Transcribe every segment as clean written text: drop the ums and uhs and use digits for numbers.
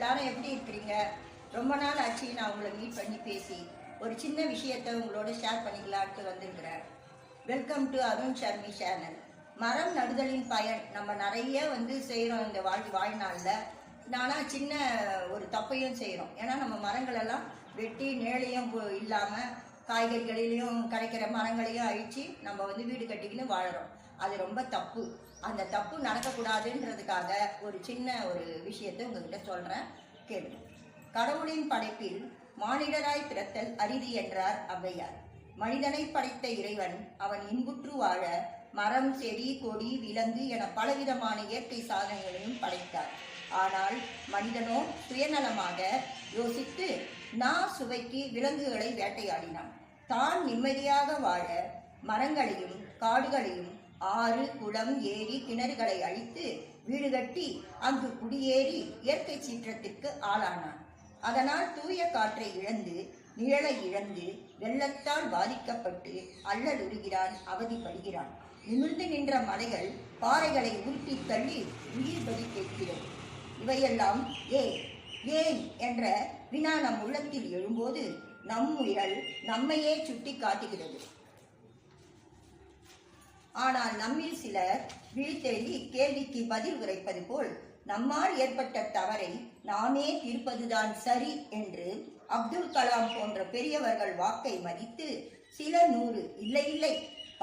எல்லாரும் எப்படி இருக்கிறீங்க? ரொம்ப நாள் ஆச்சு நான் உங்களை மீட் பண்ணி பேசி ஒரு சின்ன விஷயத்தை உங்களோட ஷேர் பண்ணிக்கலான்ட்டு வந்திருக்கிறேன். Welcome to Arun Sharmi channel. மரம் நடுதலின் பயன் நம்ம நிறைய செய்கிறோம் இந்த வாழ்நாளில். நானாக சின்ன ஒரு தப்பையும் செய்கிறோம். ஏன்னா நம்ம மரங்களெல்லாம் வெட்டி நேழையும் இல்லாமல் காய்கறிகளிலையும் கிடைக்கிற மரங்களையும் அழித்து நம்ம வீடு கட்டிக்கின்னு வாழறோம். அது ரொம்ப தப்பு. அந்த தப்பு நடக்கக்கூடாதுன்றதுக்காக ஒரு சின்ன ஒரு விஷயத்தை உங்ககிட்ட சொல்கிறேன், கேளுங்க. கடவுளின் படைப்பில் மானிடராய் பிறத்தல் அரிது என்றார் ஔவையார். மனிதனை படைத்த இறைவன் அவன் இன்புற்று வாழ மரம், செடி, கொடி, விலங்கு என பலவிதமான இயற்கை சாதனைகளையும் படைத்தார். ஆனால் மனிதனோ சுயநலமாக யோசித்து சுவைக்கு விலங்குகளை வேட்டையாடினான். தான் நிம்மதியாக வாழ மரங்களையும் காடுகளையும் ஆறு, குளம், ஏரி, கிணறுகளை அழித்து வீடு கட்டி அங்கு குடியேறி இயற்கை சீற்றத்திற்கு ஆளானான். அதனால் தூய காற்றை இழந்து நிழலை இழந்து வெள்ளத்தால் பாதிக்கப்பட்டு அல்லலுறுகிறான், அவதிப்படுகிறான். நிமிர்ந்து நின்ற மலைகள் பாறைகளை உருட்டி தள்ளி உயிர் பலி கேட்கிறது. இவையெல்லாம் ஏன் என்ற வினா நம் உள்ளத்தில் எழும்போது நம் உயிரல் நம்மையே சுட்டி காட்டுகிறது. ஆனால் நம்மில் சிலர் விழித்தெழுதி கேள்விக்கு பதில் உரைப்பது போல் நம்மால் ஏற்பட்ட தவறை நாமே தீர்ப்பதுதான் சரி என்று அப்துல் கலாம் போன்ற பெரியவர்கள் வாக்கை மதித்து சில 100 இல்லை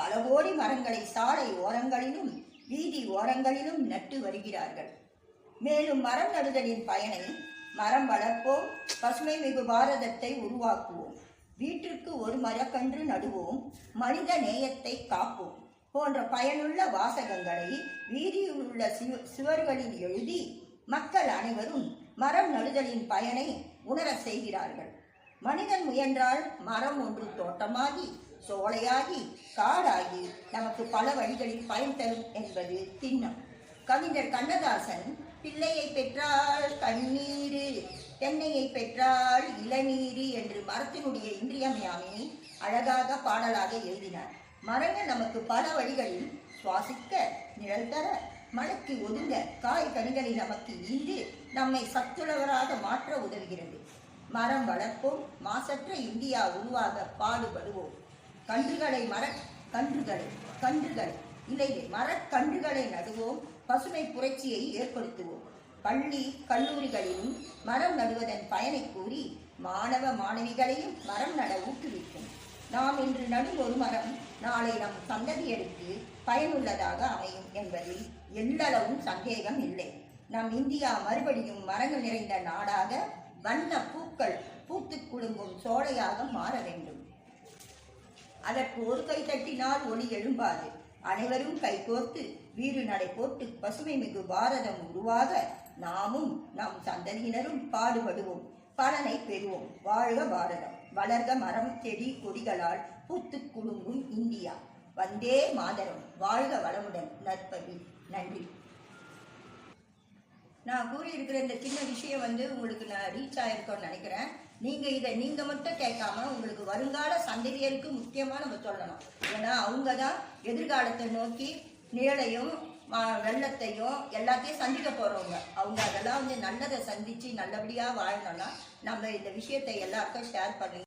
பல கோடி மரங்களை சாலை ஓரங்களிலும் வீதி ஓரங்களிலும் நட்டு வருகிறார்கள். மேலும் மரம் நடுதலின் பயனை மரம் வளர்ப்போம், பசுமை மிகு பாரதத்தை உருவாக்குவோம், வீட்டிற்கு ஒரு மரக்கன்று நடுவோம், மனித நேயத்தை காப்போம் போன்ற பயனுள்ள வாசகங்களை வீதியில் உள்ள சுவர்களில் எழுதி மக்கள் அனைவரும் மரம் நடுதலின் பயனை உணர செய்கிறார்கள். மனிதன் முயன்றால் மரம் ஒன்று தோட்டமாகி சோலையாகி காடாகி நமக்கு பல வழிகளில் பயன் தரும் என்பது திண்ணம். கவிஞர் கண்ணதாசன் பிள்ளையை பெற்றால் கண்ணீரு, தென்னையை பெற்றால் இளநீரு என்று மரத்தினுடைய இன்றியமையாமை அழகாக பாடலாக எழுதினார். மரங்கள் நமக்கு பல வழிகளில் சுவாசிக்க, நிழல் தர, மழைக்கு ஒதுங்க, காய் கனிகளை நமக்கு ஈந்து நம்மை சத்துள்ளவராக மாற்ற உதவுகிறது. மரம் வளர்ப்போம், மாசற்ற இந்தியா உருவாக பாடுபடுவோம். மரக்கன்றுகளை நடுவோம், பசுமை புரட்சியை ஏற்படுத்துவோம். பள்ளி கல்லூரிகளிலும் மரம் நடுவதன் பயனை கூறி மாணவ மாணவிகளையும் மரம் நட ஊக்குவிக்கும். நாம் இன்று நடும் ஒரு மரம் நாளை நம் சந்ததியருக்கு பயனுள்ளதாக அமையும் என்பதில் எல்லளவும் சந்தேகம் இல்லை. நம் இந்தியா மறுபடியும் மரங்கள் நிறைந்த நாடாக, வண்ண பூக்கள் பூத்து குலுங்கும் சோலையாக மாற வேண்டும். அதற்கு ஒரு கை தட்டினால் ஒளி எழும்பாது. அனைவரும் கைகோர்த்து வீறு நடை போட்டு பசுமை மிகு பாரதம் உருவாக நாமும் நம் சந்ததியினரும் பாடுபடுவோம், பலனை பெறுவோம். வாழ்க பாரதம், வளர்க மரம், செடி, கொடிகளால் பூத்து குலுங்கும் இந்தியா. வந்தே மாதரம். வாழ்க வளமுடன். நற்பவி. நன்றி. நான் கூறியிருக்கிற இந்த சின்ன விஷயம் உங்களுக்கு நான் ரீச் ஆயிருக்கோன்னு நினைக்கிறேன். இதை மட்டும் கேட்காம உங்களுக்கு வருங்கால சந்ததியருக்கு முக்கியமா நம்ம சொல்லணும். ஏன்னா அவங்க தான் எதிர்காலத்தை நோக்கி நிழலையும் வெள்ளத்தையும் எல்லாத்தையும் சந்திக்க போறவங்க. அவங்க அதெல்லாம் நல்லதை சந்திச்சு நல்லபடியா வாழணும்னா நம்ம இந்த விஷயத்தை எல்லாருக்கும் ஷேர் பண்ணி